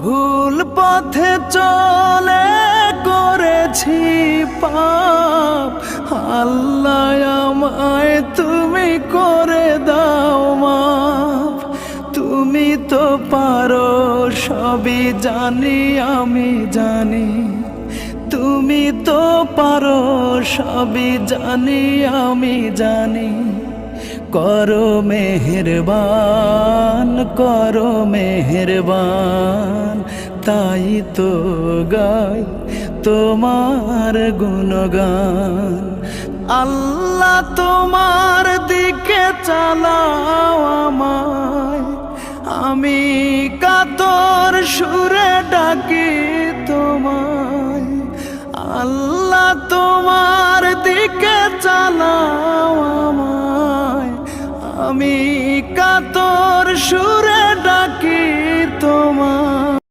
ভুল পথে চলে করেছি পাপ, আল্লাহ আমায় তুমি করে দাও মাফ। তুমি তো পারো সবই জানি আমি জানি, তুমি তো পারো সবই জানি আমি জানি। করো মেহেরবান, করো মেহেরবান, তাই তো গাই তোমার গুণগান। আল্লাহ তোমার দিকে চালাও আমায়, আমি কাতর সুরে ডাকি তোমায়। আল্লাহ তোমার দিকে চালাও আমায়, আমি কাতর সুরে ডাকি তোমায়।